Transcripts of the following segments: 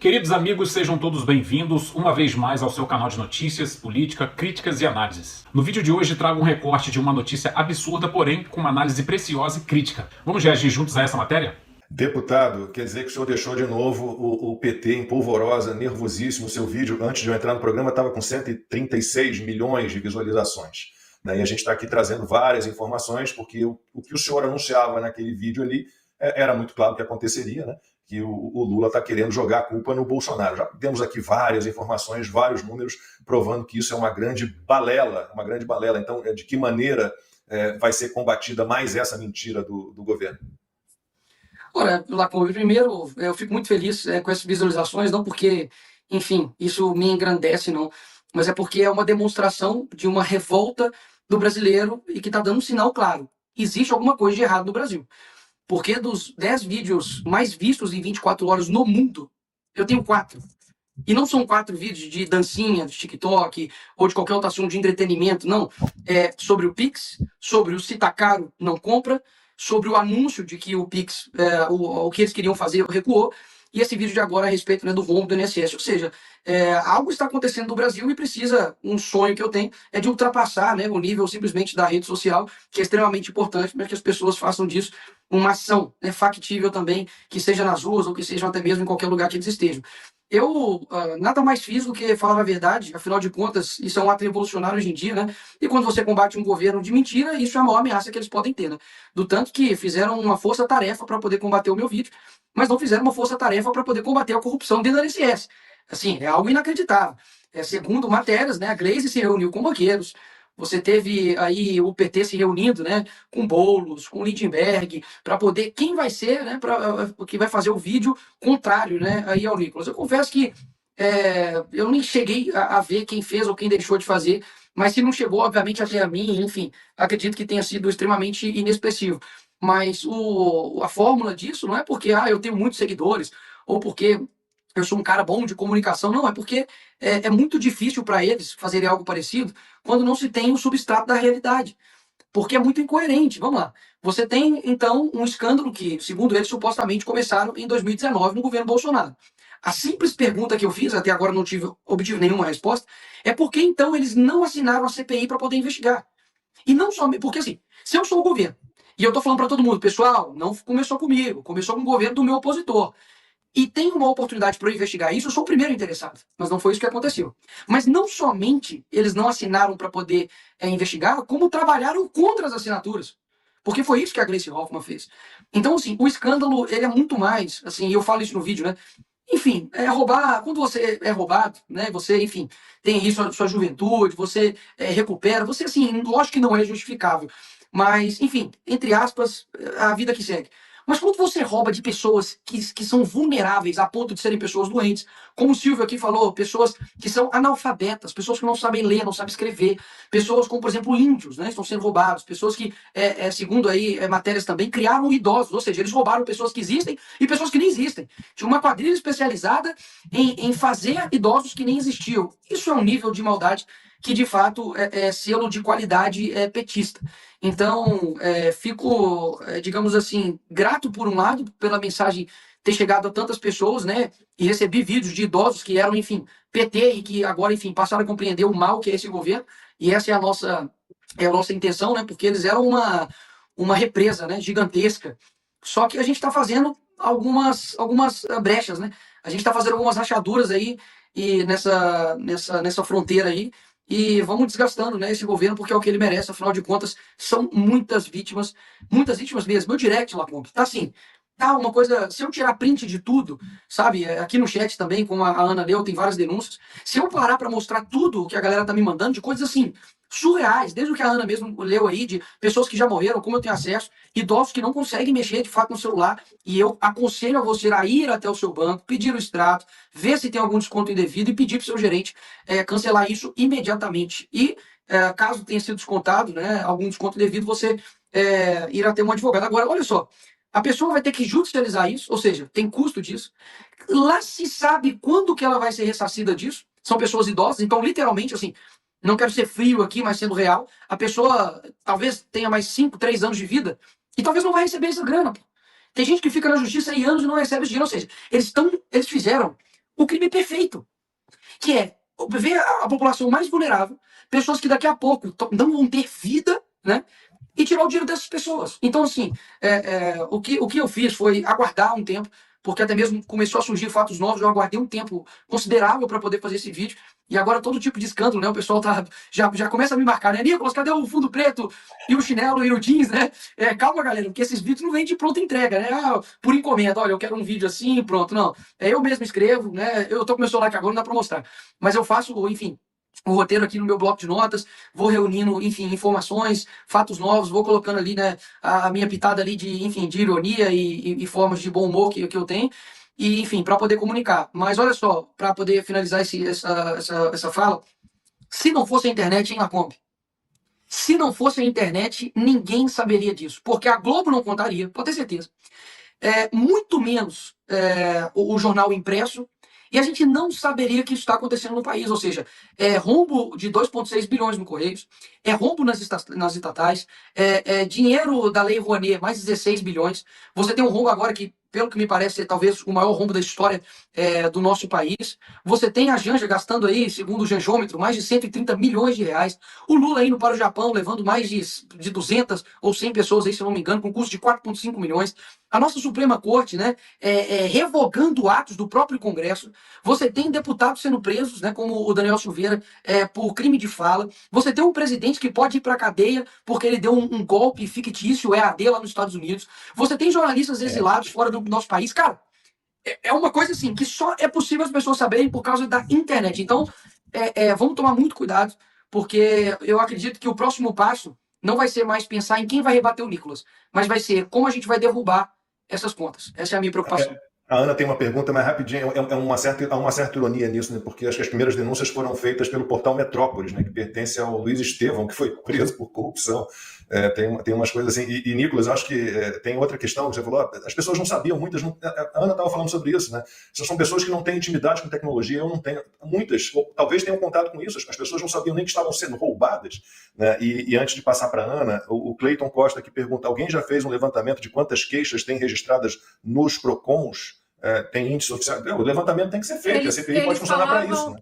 Queridos amigos, sejam todos bem-vindos uma vez mais ao seu canal de notícias, política, críticas e análises. No vídeo de hoje trago um recorte de uma notícia absurda, porém com uma análise preciosa e crítica. Vamos reagir juntos a essa matéria? Deputado, quer dizer que o senhor deixou de novo o PT em polvorosa, nervosíssimo. O seu vídeo, antes de eu entrar no programa, estava com 136 milhões de visualizações. E a gente está aqui trazendo várias informações, porque o que o senhor anunciava naquele vídeo ali era muito claro que aconteceria, né? Que o Lula está querendo jogar a culpa no Bolsonaro. Já temos aqui várias informações, vários números, provando que isso é uma grande balela, uma grande balela. Então, de que maneira vai ser combatida mais essa mentira do governo? Ora, Lacombe, primeiro, eu fico muito feliz com essas visualizações, não porque, enfim, isso me engrandece, não, mas é porque é uma demonstração de uma revolta do brasileiro e que está dando um sinal claro. Existe alguma coisa de errado no Brasil. Porque dos 10 vídeos mais vistos em 24 horas no mundo, eu tenho 4. E não são 4 vídeos de dancinha, de TikTok ou de qualquer outro assunto de entretenimento, não. É sobre o Pix, sobre o Se Tá Caro, não compra, sobre o anúncio de que o Pix, o que eles queriam fazer, recuou, e esse vídeo de agora a respeito, né, do rombo do INSS. Ou seja, algo está acontecendo no Brasil e precisa, um sonho que eu tenho, é de ultrapassar, né, o nível simplesmente da rede social, que é extremamente importante para que as pessoas façam disso uma ação, né, factível também, que seja nas ruas ou que seja até mesmo em qualquer lugar que eles estejam. Eu nada mais fiz do que falar a verdade, afinal de contas, isso é um ato revolucionário hoje em dia, né? E quando você combate um governo de mentira, isso é a maior ameaça que eles podem ter, né? Do tanto que fizeram uma força-tarefa para poder combater o meu vídeo, mas não fizeram uma força-tarefa para poder combater a corrupção dentro da INSS. Assim, é algo inacreditável. Segundo matérias, né, a Gleisi se reuniu com banqueiros, você teve aí o PT se reunindo, né, com Boulos, com Lindenberg, para poder quem vai ser, né, que vai fazer o vídeo contrário, né, aí ao Nicolas. Eu confesso que eu nem cheguei a ver quem fez ou quem deixou de fazer, mas se não chegou, obviamente, até a mim, enfim, acredito que tenha sido extremamente inexpressivo. Mas a fórmula disso não é porque eu tenho muitos seguidores ou porque eu sou um cara bom de comunicação, não, é porque é muito difícil para eles fazerem algo parecido quando não se tem o substrato da realidade, porque é muito incoerente. Vamos lá. Você tem, então, um escândalo que, segundo eles, supostamente começaram em 2019 no governo Bolsonaro. A simples pergunta que eu fiz, até agora não obtive nenhuma resposta, é por que, então, eles não assinaram a CPI para poder investigar? E não só, porque assim, se eu sou o governo, e eu estou falando para todo mundo, pessoal, não começou comigo, começou com o governo do meu opositor, e tem uma oportunidade para eu investigar isso, eu sou o primeiro interessado. Mas não foi isso que aconteceu. Mas não somente eles não assinaram para poder investigar, como trabalharam contra as assinaturas. Porque foi isso que a Gleisi Hoffmann fez. Então, assim, o escândalo, ele é muito mais, assim, e eu falo isso no vídeo, né? Enfim, roubar, quando você é roubado, né? Você, enfim, tem aí sua juventude, você recupera, você, assim, lógico que não é justificável. Mas, enfim, entre aspas, a vida que segue. Mas quando você rouba de pessoas que são vulneráveis a ponto de serem pessoas doentes, como o Silvio aqui falou, pessoas que são analfabetas, pessoas que não sabem ler, não sabem escrever, pessoas como, por exemplo, índios, né, estão sendo roubados, pessoas que, segundo aí matérias também, criaram idosos, ou seja, eles roubaram pessoas que existem e pessoas que nem existem. Tinha uma quadrilha especializada em fazer idosos que nem existiam. Isso é um nível de maldade que, de fato, é selo de qualidade petista. Então, fico, digamos assim, grato por um lado, pela mensagem ter chegado a tantas pessoas, né? E recebi vídeos de idosos que eram, enfim, PT e que agora, enfim, passaram a compreender o mal que é esse governo. E essa é a nossa intenção, né? Porque eles eram uma represa, né? Gigantesca. Só que a gente está fazendo algumas brechas, né? A gente está fazendo algumas rachaduras aí e nessa fronteira aí. E vamos desgastando, né, esse governo, porque é o que ele merece, afinal de contas, são muitas vítimas mesmo. Meu direct, Lacombe, tá assim, tá uma coisa, se eu tirar print de tudo, sabe, aqui no chat também, como a Ana leu, tem várias denúncias, se eu parar para mostrar tudo o que a galera tá me mandando, de coisas assim, surreais, desde o que a Ana mesmo leu aí, de pessoas que já morreram, como eu tenho acesso, idosos que não conseguem mexer de fato no celular, e eu aconselho a você a ir até o seu banco, pedir o extrato, ver se tem algum desconto indevido e pedir para o seu gerente cancelar isso imediatamente. E caso tenha sido descontado, né, algum desconto indevido, você irá ter um advogado. Agora, olha só, a pessoa vai ter que judicializar isso, ou seja, tem custo disso. Lá se sabe quando que ela vai ser ressarcida disso. São pessoas idosas, então literalmente, assim, não quero ser frio aqui, mas sendo real, a pessoa talvez tenha mais 5, 3 anos de vida e talvez não vai receber essa grana. Pô. Tem gente que fica na justiça aí anos e não recebe esse dinheiro, ou seja, eles fizeram o crime perfeito, que é ver a população mais vulnerável, pessoas que daqui a pouco não vão ter vida, né? E tirar o dinheiro dessas pessoas. Então, assim, o que eu fiz foi aguardar um tempo, porque até mesmo começou a surgir fatos novos, eu aguardei um tempo considerável para poder fazer esse vídeo, e agora todo tipo de escândalo, né? O pessoal já começa a me marcar, né? Nicolas, cadê o fundo preto e o chinelo e o jeans, né? Calma, galera, porque esses vídeos não vêm de pronta entrega, né? Por encomenda, olha, eu quero um vídeo assim, pronto, não. Eu mesmo escrevo, né? Eu tô com meu celular aqui agora, não dá para mostrar. Mas eu faço, enfim, o roteiro aqui no meu bloco de notas, vou reunindo, enfim, informações, fatos novos, vou colocando ali, né, a minha pitada ali de, enfim, de ironia e formas de bom humor que eu tenho, e, enfim, para poder comunicar. Mas olha só, para poder finalizar essa fala, se não fosse a internet, hein, Lacombe? Se não fosse a internet, ninguém saberia disso, porque a Globo não contaria, pode ter certeza. Muito menos o jornal impresso, e a gente não saberia que isso está acontecendo no país, ou seja, rombo de 2,6 bilhões no Correios, rombo nas estatais, dinheiro da Lei Rouanet, mais 16 bilhões. Você tem um rombo agora que, pelo que me parece, é talvez o maior rombo da história do nosso país. Você tem a Janja gastando aí, segundo o Janjômetro, mais de 130 milhões de reais. O Lula indo para o Japão, levando mais de 200 ou 100 pessoas aí, se eu não me engano, com custo de 4,5 milhões. A nossa Suprema Corte, né, revogando atos do próprio Congresso. Você tem deputados sendo presos, né, como o Daniel Silveira, por crime de fala. Você tem um presidente que pode ir para a cadeia porque ele deu um golpe fictício, EAD, lá nos Estados Unidos. Você tem jornalistas exilados fora do nosso país. Cara, é uma coisa assim que só é possível as pessoas saberem por causa da internet. Então, vamos tomar muito cuidado, porque eu acredito que o próximo passo não vai ser mais pensar em quem vai rebater o Nicolas, mas vai ser como a gente vai derrubar essas contas. Essa é a minha preocupação. A Ana tem uma pergunta mais rapidinho, há uma certa ironia nisso, né? Porque acho que as primeiras denúncias foram feitas pelo portal Metrópolis, né? Que pertence ao Luiz Estevão, que foi preso por corrupção. Tem umas coisas assim. E Nicolas, acho que tem outra questão que você falou, as pessoas não sabiam, muitas não, a Ana estava falando sobre isso, né? São pessoas que não têm intimidade com tecnologia, eu não tenho, muitas, ou talvez tenham contato com isso, as pessoas não sabiam nem que estavam sendo roubadas, né? E antes de passar para a Ana, o Cleiton Costa que pergunta, alguém já fez um levantamento de quantas queixas tem registradas nos PROCONs? Tem índice oficial? O levantamento tem que ser feito, a CPI pode funcionar para isso, né?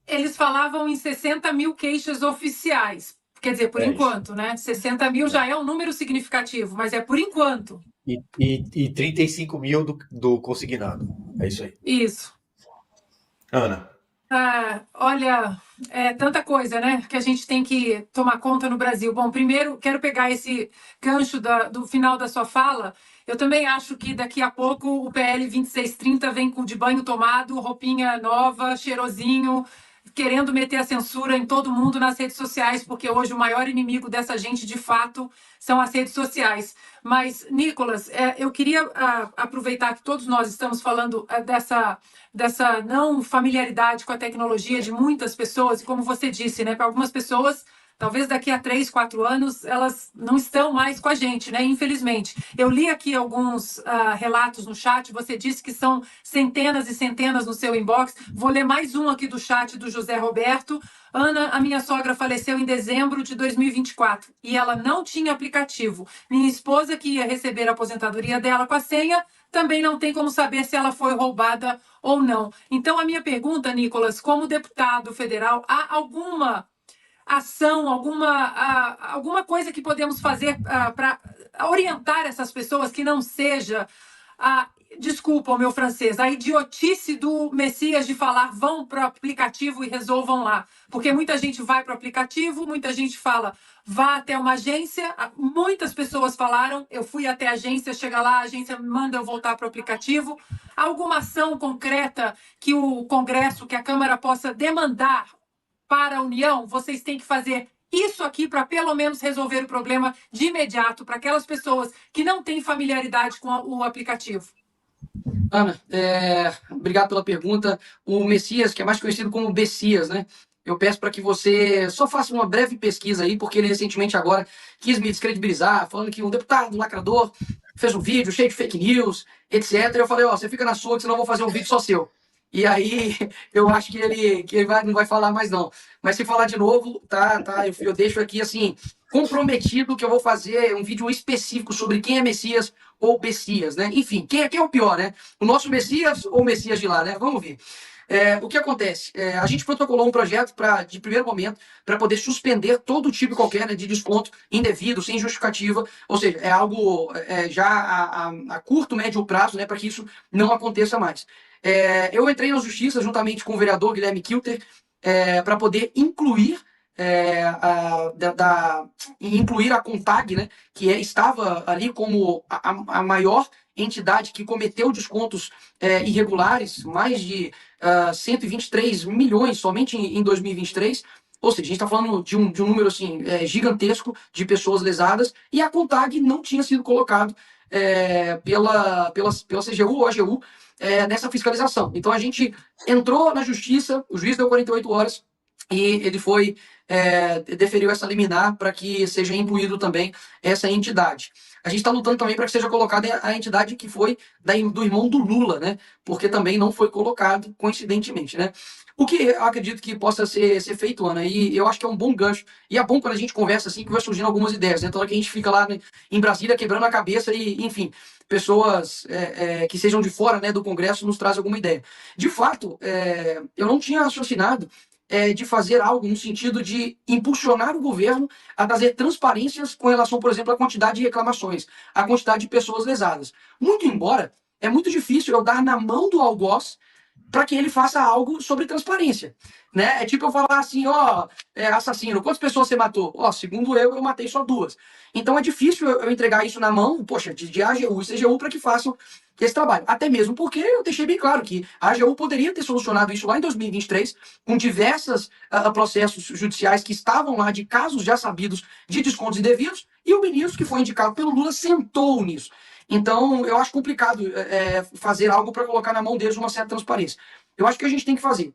Eles falavam em 60 mil queixas oficiais. Quer dizer, por enquanto, né? 60 mil já é um número significativo, mas é por enquanto. E 35 mil do consignado. É isso aí. Isso. Ana. Olha, é tanta coisa, né, que a gente tem que tomar conta no Brasil. Bom, primeiro, quero pegar esse gancho do final da sua fala. Eu também acho que daqui a pouco o PL 2630 vem de banho tomado, roupinha nova, cheirosinho, querendo meter a censura em todo mundo nas redes sociais, porque hoje o maior inimigo dessa gente, de fato, são as redes sociais. Mas, Nicolas, eu queria aproveitar que todos nós estamos falando dessa não familiaridade com a tecnologia de muitas pessoas, e como você disse, né, para algumas pessoas, talvez daqui a 3, 4 anos, elas não estão mais com a gente, né? Infelizmente. Eu li aqui alguns relatos no chat, você disse que são centenas e centenas no seu inbox. Vou ler mais um aqui do chat do José Roberto. Ana, a minha sogra faleceu em dezembro de 2024 e ela não tinha aplicativo. Minha esposa, que ia receber a aposentadoria dela com a senha, também não tem como saber se ela foi roubada ou não. Então, a minha pergunta, como deputado federal, há alguma ação, alguma coisa que podemos fazer para orientar essas pessoas que não seja desculpa o meu francês, a idiotice do Messias de falar vão para o aplicativo e resolvam lá. Porque muita gente vai para o aplicativo, muita gente fala vá até uma agência, muitas pessoas falaram, eu fui até a agência, chega lá, a agência me manda eu voltar para o aplicativo. Alguma ação concreta que o Congresso, que a Câmara possa demandar para a União, vocês têm que fazer isso aqui para pelo menos resolver o problema de imediato para aquelas pessoas que não têm familiaridade com o aplicativo. Ana, obrigado pela pergunta. O Messias, que é mais conhecido como Bessias, né? Eu peço para que você só faça uma breve pesquisa aí, porque ele recentemente agora quis me descredibilizar, falando que um deputado, um lacrador, fez um vídeo cheio de fake news, etc. Eu falei, você fica na sua, que senão eu vou fazer um vídeo só seu. E aí, eu acho que ele não vai falar mais, não. Mas se falar de novo, eu deixo aqui, assim, comprometido que eu vou fazer um vídeo específico sobre quem é Messias, ou Messias, né? Enfim, quem é o pior, né? O nosso Messias ou o Messias de lá, né? Vamos ver. O que acontece? A gente protocolou um projeto de primeiro momento para poder suspender todo tipo qualquer, né, de desconto indevido, sem justificativa, ou seja, é algo já a curto, médio prazo, né, para que isso não aconteça mais. Eu entrei na justiça juntamente com o vereador Guilherme Kilter para poder incluir incluir a CONTAG, né, que estava ali como a maior entidade que cometeu descontos irregulares, mais de 123 milhões somente em 2023. Ou seja, a gente está falando de um número assim, gigantesco de pessoas lesadas, e a CONTAG não tinha sido colocado pela CGU ou AGU nessa fiscalização. Então a gente entrou na justiça, o juiz deu 48 horas, e ele deferiu essa liminar para que seja incluído também essa entidade. A gente está lutando também para que seja colocada a entidade que foi do irmão do Lula, né? Porque também não foi colocado, coincidentemente, né? O que eu acredito que possa ser feito, Ana, e eu acho que é um bom gancho. E é bom quando a gente conversa assim, que vai surgindo algumas ideias, né? Então, que a gente fica lá, né, em Brasília quebrando a cabeça e, enfim, pessoas que sejam de fora, né, do Congresso nos trazem alguma ideia. De fato, eu não tinha raciocinado de fazer algo no sentido de impulsionar o governo a trazer transparências com relação, por exemplo, à quantidade de reclamações, à quantidade de pessoas lesadas. Muito embora, é muito difícil eu dar na mão do algoz para que ele faça algo sobre transparência, né? É tipo eu falar assim, assassino, quantas pessoas você matou? Segundo eu matei só 2. Então é difícil eu entregar isso na mão, poxa, de AGU e CGU para que façam esse trabalho. Até mesmo porque eu deixei bem claro que a AGU poderia ter solucionado isso lá em 2023, com diversos processos judiciais que estavam lá de casos já sabidos de descontos indevidos, e o ministro que foi indicado pelo Lula sentou nisso. Então, eu acho complicado fazer algo para colocar na mão deles uma certa transparência. Eu acho que a gente tem que fazer.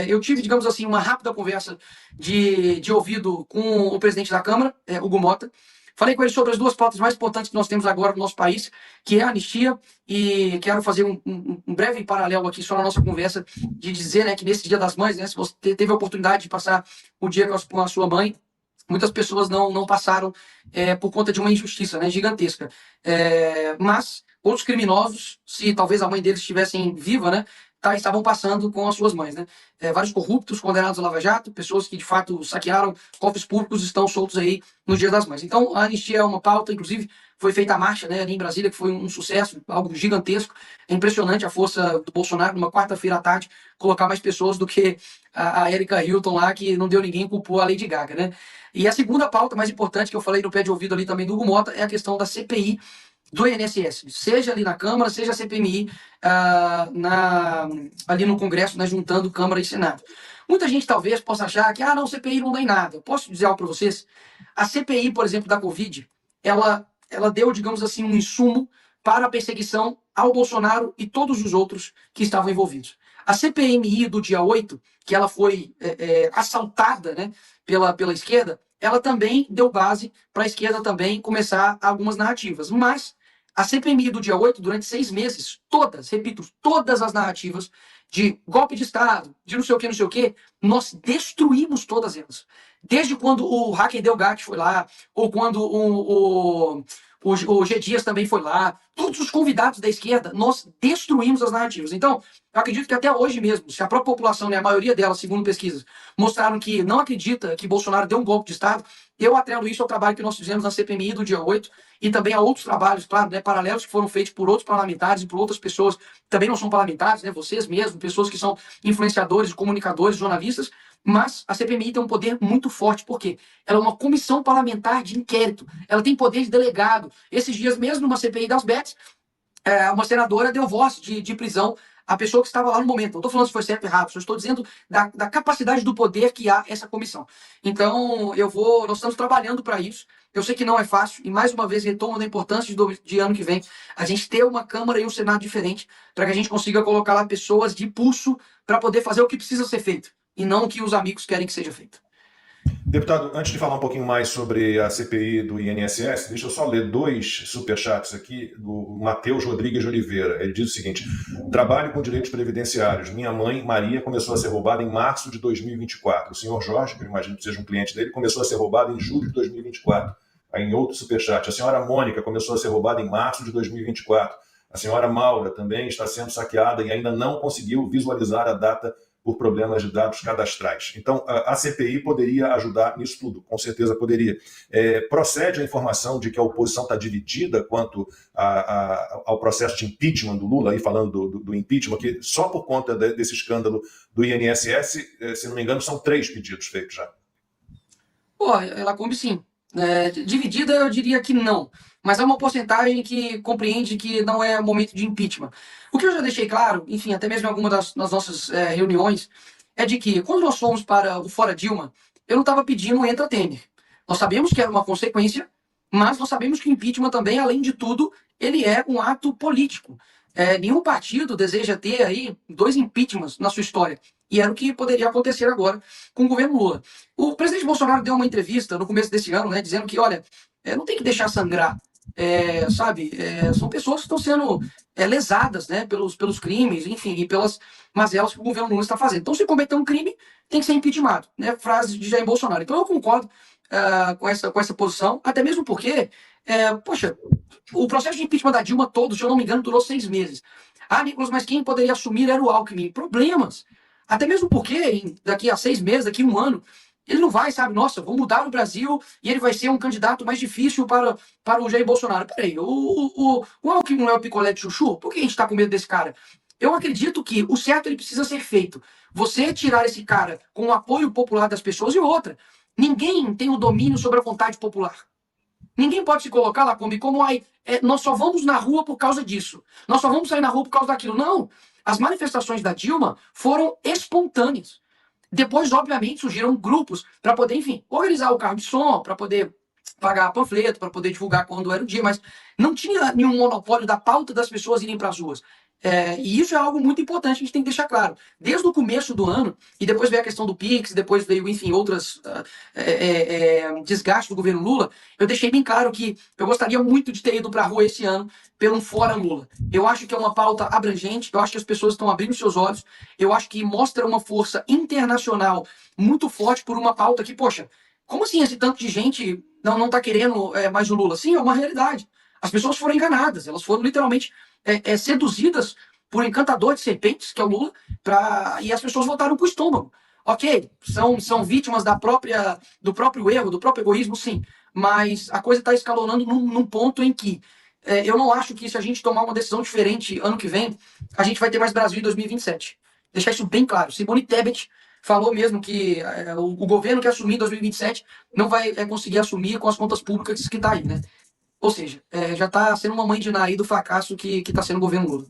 Eu tive, digamos assim, uma rápida conversa de ouvido com o presidente da Câmara, Hugo Mota. Falei com ele sobre as 2 pautas mais importantes que nós temos agora no nosso país, que é a anistia, e quero fazer um breve paralelo aqui só na nossa conversa, de dizer, né, que nesse Dia das Mães, né, se você teve a oportunidade de passar o dia com a sua mãe, muitas pessoas não passaram por conta de uma injustiça, né, gigantesca. Mas outros criminosos, se talvez a mãe deles estivessem viva, né, estavam passando com as suas mães, né? Vários corruptos condenados a Lava Jato, pessoas que de fato saquearam cofres públicos, estão soltos aí no Dia das Mães. Então a anistia é uma pauta, inclusive foi feita a marcha, né, ali em Brasília, que foi um sucesso, algo gigantesco. É impressionante a força do Bolsonaro, numa quarta-feira à tarde, colocar mais pessoas do que a Erika Hilton lá, que não deu ninguém, culpou a Lady Gaga, né? E a segunda pauta mais importante, que eu falei no pé de ouvido ali também do Hugo Mota, é a questão da CPI do INSS, seja ali na Câmara, seja a CPMI ali no Congresso, né, juntando Câmara e Senado. Muita gente talvez possa achar que, não, CPI não dá em nada. Eu posso dizer algo para vocês? A CPI, por exemplo, da Covid, ela deu, digamos assim, um insumo para a perseguição ao Bolsonaro e todos os outros que estavam envolvidos. A CPMI do dia 8, que ela foi assaltada, né, pela esquerda, ela também deu base para a esquerda também começar algumas narrativas. Mas a CPMI do dia 8, durante 6 meses, repito, todas as narrativas de golpe de Estado, de não sei o que, nós destruímos todas elas. Desde quando o Hacker Delgatti foi lá, ou quando o G. Dias também foi lá, todos os convidados da esquerda, nós destruímos as narrativas. Então, eu acredito que até hoje mesmo, se a própria população, né, a maioria dela, segundo pesquisas, mostraram que não acredita que Bolsonaro deu um golpe de Estado, eu atrelo isso ao trabalho que nós fizemos na CPMI do dia 8 e também a outros trabalhos, claro, né, paralelos que foram feitos por outros parlamentares e por outras pessoas que também não são parlamentares, né, vocês mesmos, pessoas que são influenciadores, comunicadores, jornalistas, mas a CPMI tem um poder muito forte, porque ela é uma comissão parlamentar de inquérito, ela tem poder de delegado. Esses dias mesmo, numa CPI das Bets, uma senadora deu voz de prisão à pessoa que estava lá no momento. Não estou falando se foi certo ou errado, só estou dizendo da capacidade do poder que há essa comissão. Então, nós estamos trabalhando para isso. Eu sei que não é fácil, e mais uma vez retomo a importância de ano que vem a gente ter uma Câmara e um Senado diferente, para que a gente consiga colocar lá pessoas de pulso para poder fazer o que precisa ser feito, e não o que os amigos querem que seja feito. Deputado, antes de falar um pouquinho mais sobre a CPI do INSS, deixa eu só ler 2 superchats aqui do Matheus Rodrigues de Oliveira. Ele diz o seguinte: trabalho com direitos previdenciários. Minha mãe, Maria, começou a ser roubada em março de 2024. O senhor Jorge, que eu imagino que seja um cliente dele, começou a ser roubado em julho de 2024. em outro superchat. A senhora Mônica começou a ser roubada em março de 2024. A senhora Maura também está sendo saqueada e ainda não conseguiu visualizar a data por problemas de dados cadastrais. Então, a CPI poderia ajudar nisso tudo, com certeza poderia. Procede a informação de que a oposição está dividida quanto ao processo de impeachment do Lula, aí falando do impeachment, que só por conta desse escândalo do INSS, se não me engano, são 3 pedidos feitos já. Pô, ela come sim. Dividida, eu diria que não. Mas é uma porcentagem que compreende que não é momento de impeachment. O que eu já deixei claro, enfim, até mesmo em alguma das nossas reuniões, é de que quando nós fomos para o Fora Dilma, eu não estava pedindo entra Temer. Nós sabemos que era uma consequência, mas nós sabemos que o impeachment também, além de tudo, ele é um ato político. Nenhum partido deseja ter aí 2 impeachments na sua história. E era o que poderia acontecer agora com o governo Lula. O presidente Bolsonaro deu uma entrevista no começo desse ano, né, dizendo que, olha, não tem que deixar sangrar. Sabe, são pessoas que estão sendo lesadas, né, pelos crimes, enfim, e pelas mazelas que o governo Lula está fazendo. Então, se cometer um crime, tem que ser impeachmentado, né, frase de Jair Bolsonaro. Então, eu concordo com essa posição, até mesmo porque, poxa, o processo de impeachment da Dilma todo, se eu não me engano, durou 6 meses. Ah, Nicolas, mas quem poderia assumir era o Alckmin. Problemas. Até mesmo porque daqui a 6 meses, daqui a 1 ano, ele não vai, sabe, nossa, vou mudar o Brasil e ele vai ser um candidato mais difícil para o Jair Bolsonaro. Peraí, o Alckmin não é o picolé de chuchu? Por que a gente está com medo desse cara? Eu acredito que o certo ele precisa ser feito. Você tirar esse cara com o apoio popular das pessoas e outra. Ninguém tem o domínio sobre a vontade popular. Ninguém pode se colocar lá como nós só vamos na rua por causa disso. Nós só vamos sair na rua por causa daquilo. Não. As manifestações da Dilma foram espontâneas. Depois, obviamente, surgiram grupos para poder, enfim, organizar o carro de som, para poder pagar panfleto, para poder divulgar quando era o dia, mas não tinha nenhum monopólio da pauta das pessoas irem para as ruas. E isso é algo muito importante que a gente tem que deixar claro. Desde o começo do ano, e depois veio a questão do Pix, depois veio, enfim, outras desgastes do governo Lula, eu deixei bem claro que eu gostaria muito de ter ido para a rua esse ano pelo Fora Lula. Eu acho que é uma pauta abrangente, eu acho que as pessoas estão abrindo seus olhos, eu acho que mostra uma força internacional muito forte por uma pauta que, poxa, como assim esse tanto de gente não está querendo mais o Lula? Sim, é uma realidade. As pessoas foram enganadas, elas foram literalmente seduzidas por um encantador de serpentes, que é o Lula, e as pessoas votaram pro estômago. Ok, são vítimas do próprio erro, do próprio egoísmo, sim, mas a coisa está escalonando num ponto em que eu não acho que se a gente tomar uma decisão diferente ano que vem, a gente vai ter mais Brasil em 2027. Deixar isso bem claro. Simone Tebet falou mesmo que o governo que assumir em 2027 não vai conseguir assumir com as contas públicas que está aí, né? Ou seja, já está sendo uma mãe de Ná aí do fracasso que está sendo o governo Lula.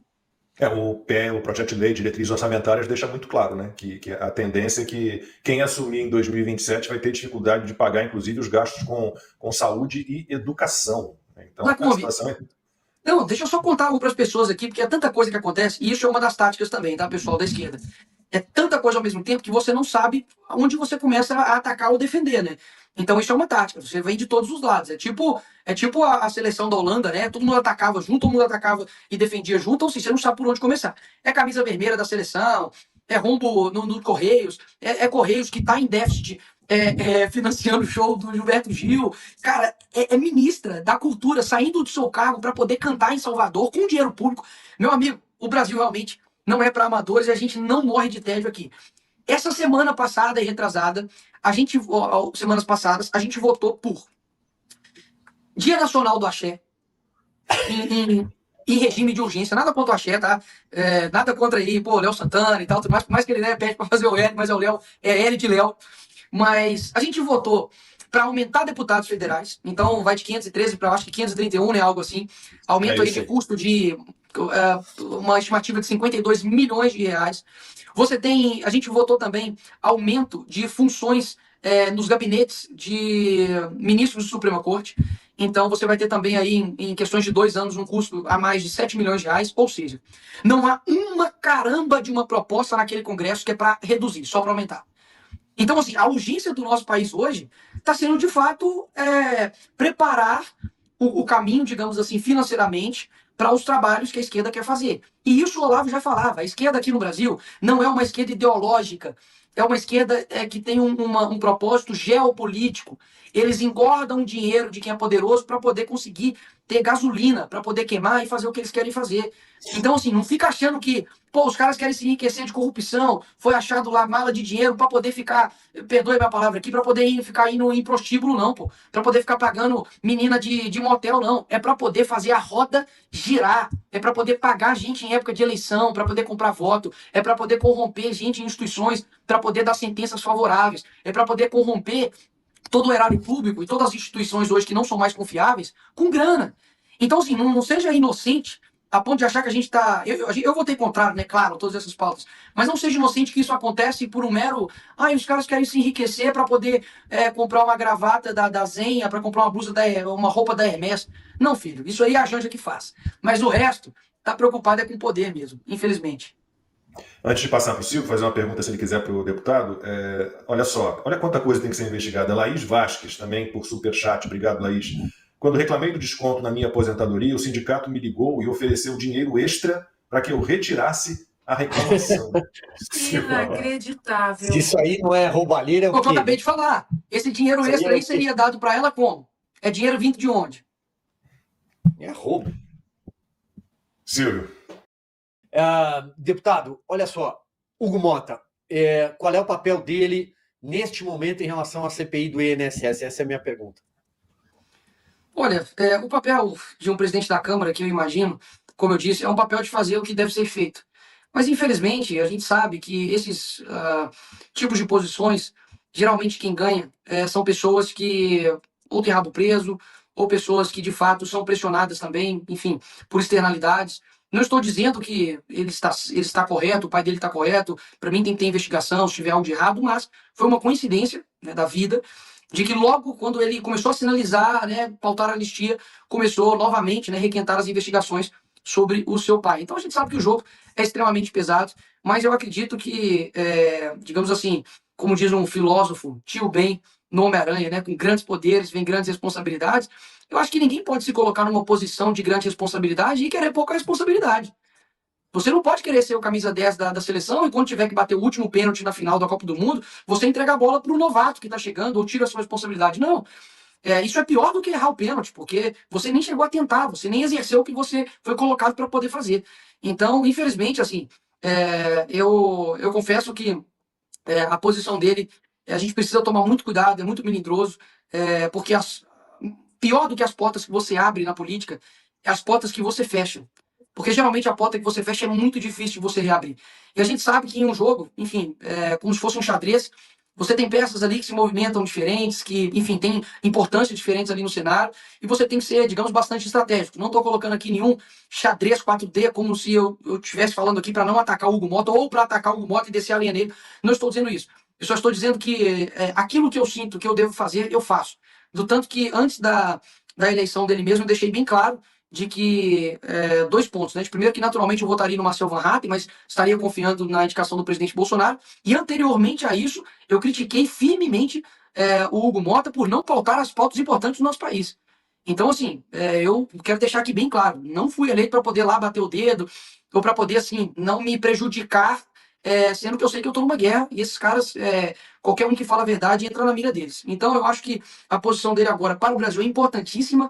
O projeto de lei de diretrizes orçamentárias deixa muito claro, né, que a tendência é que quem assumir em 2027 vai ter dificuldade de pagar, inclusive, os gastos com saúde e educação. Então, a situação Não, deixa eu só contar algo para as pessoas aqui, porque é tanta coisa que acontece, e isso é uma das táticas também, tá, pessoal da esquerda. É tanta coisa ao mesmo tempo que você não sabe onde você começa a atacar ou defender, né? Então isso é uma tática, você vem de todos os lados. É tipo a seleção da Holanda, né? Todo mundo atacava junto, todo mundo atacava e defendia junto, então assim, você não sabe por onde começar. É camisa vermelha da seleção, é rombo no Correios, é Correios que está em déficit financiando o show do Gilberto Gil. Cara, é ministra da Cultura saindo do seu cargo para poder cantar em Salvador com dinheiro público. Meu amigo, o Brasil realmente não é para amadores e a gente não morre de tédio aqui. Essa semana passada e retrasada, semanas passadas, a gente votou por Dia Nacional do Axé em regime de urgência. Nada contra o Axé, tá? Nada contra aí, Léo Santana e tal, mas por mais que ele pede para fazer o L, mas é o Léo, é L de Léo. Mas a gente votou para aumentar deputados federais, então vai de 513 para acho que 531, né, algo assim. Aumento aí de custo de uma estimativa de 52 milhões de reais. A gente votou também aumento de funções nos gabinetes de ministros da Suprema Corte. Então você vai ter também aí, em questões de 2 anos, um custo a mais de 7 milhões de reais. Ou seja, não há uma caramba de uma proposta naquele Congresso que é para reduzir, só para aumentar. Então, assim, a urgência do nosso país hoje está sendo, de fato, preparar o caminho, digamos assim, financeiramente, para os trabalhos que a esquerda quer fazer. E isso o Olavo já falava. A esquerda aqui no Brasil não é uma esquerda ideológica é uma esquerda que tem um propósito geopolítico. Eles engordam o dinheiro de quem é poderoso para poder conseguir ter gasolina, para poder queimar e fazer o que eles querem fazer. Então, assim, não fica achando que, pô, os caras querem se enriquecer de corrupção, foi achado lá mala de dinheiro para poder ficar, perdoe minha palavra aqui, para poder ficar indo em prostíbulo, não, pô. Para poder ficar pagando menina de motel, não. É para poder fazer a roda girar. É para poder pagar gente em época de eleição, para poder comprar voto. É para poder corromper gente em instituições, para poder dar sentenças favoráveis. É para poder corromper todo o erário público e todas as instituições hoje que não são mais confiáveis com grana. Então, assim, não seja inocente a ponto de achar que a gente está. Eu vou ter contrário, né? Claro, todas essas pautas. Mas não seja inocente que isso acontece por um mero. Os caras querem se enriquecer para poder comprar uma gravata da Zenha, para comprar uma blusa, uma roupa da Hermès. Não, filho, isso aí é a Janja que faz. Mas o resto tá preocupado com o poder mesmo, infelizmente. Antes de passar para o Silvio, fazer uma pergunta, se ele quiser, para o deputado. Olha só, olha quanta coisa tem que ser investigada. Laís Vasques, também por superchat, obrigado, Laís. Quando reclamei do desconto na minha aposentadoria, o sindicato me ligou e ofereceu dinheiro extra para que eu retirasse a reclamação. Inacreditável. Se isso aí não é roubalheira, é o Eu quê? acabei de falar. Esse dinheiro Isso aí extra é aí seria dado para ela como? É dinheiro vindo de onde? É roubo. Silvio. Deputado, olha só, Hugo Mota, qual é o papel dele neste momento em relação à CPI do INSS? Essa é a minha pergunta. Olha, o papel de um presidente da Câmara, que eu imagino, como eu disse, é um papel de fazer o que deve ser feito. Mas, infelizmente, a gente sabe que esses tipos de posições, geralmente quem ganha são pessoas que ou têm rabo preso, ou pessoas que, de fato, são pressionadas também, enfim, por externalidades. Não estou dizendo que ele está correto, o pai dele está correto, para mim tem que ter investigação se tiver algo de errado, mas foi uma coincidência, né, da vida, de que logo quando ele começou a sinalizar, né, pautar a anistia, começou novamente, né, requentar as investigações sobre o seu pai. Então a gente sabe que o jogo é extremamente pesado, mas eu acredito que, digamos assim, como diz um filósofo, tio Ben, no Homem-Aranha, né, com grandes poderes vem grandes responsabilidades. Eu acho que ninguém pode se colocar numa posição de grande responsabilidade e querer pouca responsabilidade. Você não pode querer ser o camisa 10 da seleção e quando tiver que bater o último pênalti na final da Copa do Mundo, você entrega a bola para o novato que está chegando ou tira a sua responsabilidade. Não. Isso é pior do que errar o pênalti, porque você nem chegou a tentar, você nem exerceu o que você foi colocado para poder fazer. Então, infelizmente, assim, eu confesso que a posição dele, a gente precisa tomar muito cuidado, é muito melindroso, porque pior do que as portas que você abre na política, é as portas que você fecha. Porque geralmente a porta que você fecha é muito difícil de você reabrir. E a gente sabe que em um jogo, enfim, como se fosse um xadrez, você tem peças ali que se movimentam diferentes, que, enfim, tem importâncias diferentes ali no cenário, e você tem que ser, digamos, bastante estratégico. Não estou colocando aqui nenhum xadrez 4D, como se eu estivesse falando aqui para não atacar o Hugo Mota, ou para atacar o Hugo Mota e descer a linha nele. Não estou dizendo isso. Eu só estou dizendo que aquilo que eu sinto que eu devo fazer, eu faço. Do tanto que antes da eleição dele mesmo, eu deixei bem claro de que 2 pontos, né? De primeiro que naturalmente eu votaria no Marcel Van Hatten, mas estaria confiando na indicação do presidente Bolsonaro. E anteriormente a isso, eu critiquei firmemente o Hugo Mota por não pautar as pautas importantes do nosso país. Então, assim, eu quero deixar aqui bem claro, não fui eleito para poder lá bater o dedo ou para poder, assim, não me prejudicar, sendo que eu sei que eu estou numa guerra e esses caras, qualquer um que fala a verdade entra na mira deles. Então, eu acho que a posição dele agora para o Brasil é importantíssima.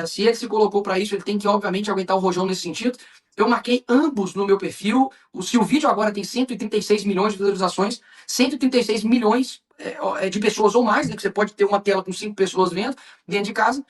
Se ele se colocou para isso, ele tem que, obviamente, aguentar o rojão nesse sentido. Eu marquei ambos no meu perfil. Se o vídeo agora tem 136 milhões de visualizações, 136 milhões de pessoas ou mais, né, que você pode ter uma tela com 5 pessoas vendo dentro de casa,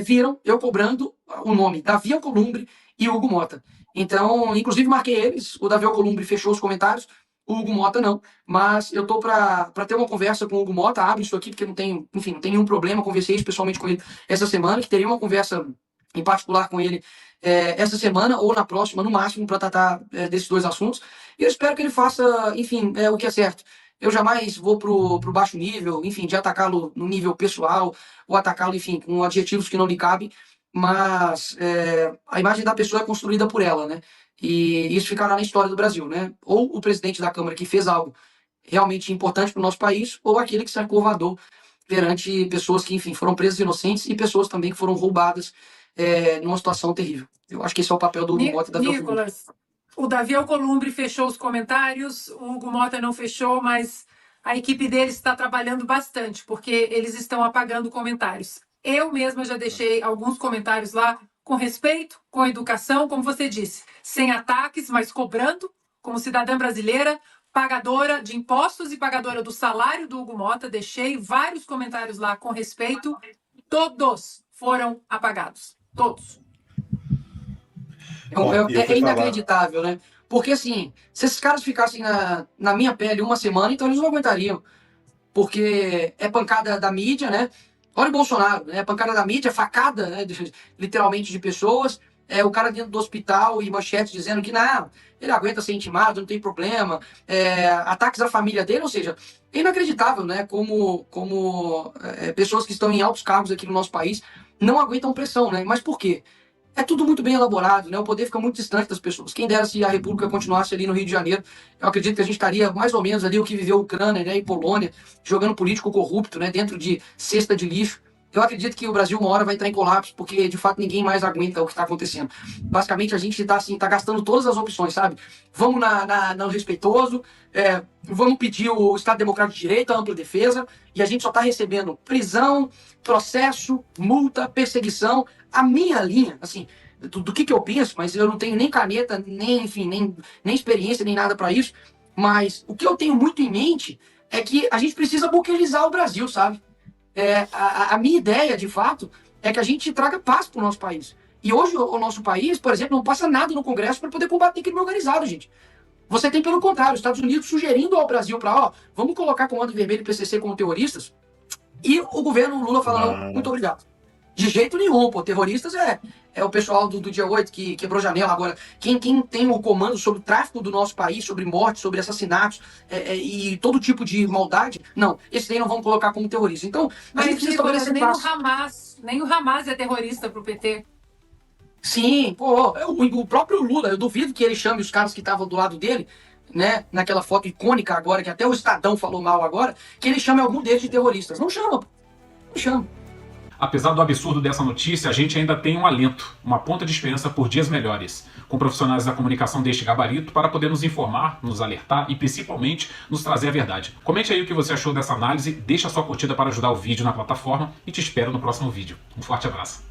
viram eu cobrando o nome Davi Alcolumbre e Hugo Mota. Então, inclusive, marquei eles. O Davi Alcolumbre fechou os comentários. O Hugo Mota não, mas eu tô para ter uma conversa com o Hugo Mota, abre isso aqui porque não tem, enfim, não tem nenhum problema, conversei pessoalmente com ele essa semana, que teria uma conversa em particular com ele essa semana ou na próxima, no máximo, para tratar desses 2 assuntos, e eu espero que ele faça, enfim, o que é certo. Eu jamais vou pro baixo nível, enfim, de atacá-lo no nível pessoal, ou atacá-lo, enfim, com adjetivos que não lhe cabem, mas a imagem da pessoa é construída por ela, né? E isso ficará na história do Brasil, né? Ou o presidente da Câmara que fez algo realmente importante para o nosso país, ou aquele que se acovardou perante pessoas que, enfim, foram presas inocentes e pessoas também que foram roubadas numa situação terrível. Eu acho que esse é o papel do Hugo Mota e da Nicolas, O Davi Alcolumbre fechou os comentários, o Hugo Mota não fechou, mas a equipe deles está trabalhando bastante, porque eles estão apagando comentários. Eu mesma já deixei alguns comentários lá com respeito, com educação, como você disse, sem ataques, mas cobrando, como cidadã brasileira, pagadora de impostos e pagadora do salário do Hugo Mota. Deixei vários comentários lá com respeito. Todos foram apagados. Todos. É inacreditável, né? Porque, assim, se esses caras ficassem na minha pele uma semana, então eles não aguentariam. Porque é pancada da mídia, né? Olha o Bolsonaro, né? Pancada da mídia, facada, né? Literalmente de pessoas. É o cara dentro do hospital e manchetes dizendo que não, ele aguenta ser intimado, não tem problema. Ataques à família dele, ou seja, é inacreditável, né? Como pessoas que estão em altos cargos aqui no nosso país não aguentam pressão, né? Mas por quê? É tudo muito bem elaborado, né? O poder fica muito distante das pessoas. Quem dera se a República continuasse ali no Rio de Janeiro, eu acredito que a gente estaria mais ou menos ali o que viveu a Ucrânia, né, e Polônia, jogando político corrupto, né, dentro de cesta de lixo. Eu acredito que o Brasil uma hora vai entrar em colapso, porque de fato ninguém mais aguenta o que está acontecendo. Basicamente a gente está assim, tá gastando todas as opções, sabe? Vamos no respeitoso, vamos pedir o Estado Democrático de Direito, a ampla defesa, e a gente só está recebendo prisão, processo, multa, perseguição. A minha linha, assim, do que eu penso, mas eu não tenho nem caneta, nem, enfim, nem experiência, nem nada para isso, mas o que eu tenho muito em mente é que a gente precisa buquerizar o Brasil, sabe? A minha ideia, de fato, é que a gente traga paz para o nosso país. E hoje o nosso país, por exemplo, não passa nada no Congresso para poder combater crime organizado, gente. Você tem, pelo contrário, os Estados Unidos sugerindo ao Brasil para, vamos colocar Comando Vermelho e PCC como terroristas, e o governo Lula falando, muito obrigado. De jeito nenhum, pô. Terroristas é o pessoal do dia 8 que quebrou janela. Agora, quem tem o comando sobre o tráfico do nosso país, sobre mortes, sobre assassinatos e todo tipo de maldade, não. Esses aí não vão colocar como terroristas. Então, a gente precisa estabelecer nem o Hamas é terrorista pro PT. Sim, pô. O próprio Lula, eu duvido que ele chame os caras que estavam do lado dele, né, naquela foto icônica agora, que até o Estadão falou mal agora, que ele chame algum deles de terroristas. Não chama, pô. Não chama. Apesar do absurdo dessa notícia, a gente ainda tem um alento, uma ponta de esperança por dias melhores, com profissionais da comunicação deste gabarito para poder nos informar, nos alertar e principalmente nos trazer a verdade. Comente aí o que você achou dessa análise, deixa sua curtida para ajudar o vídeo na plataforma e te espero no próximo vídeo. Um forte abraço.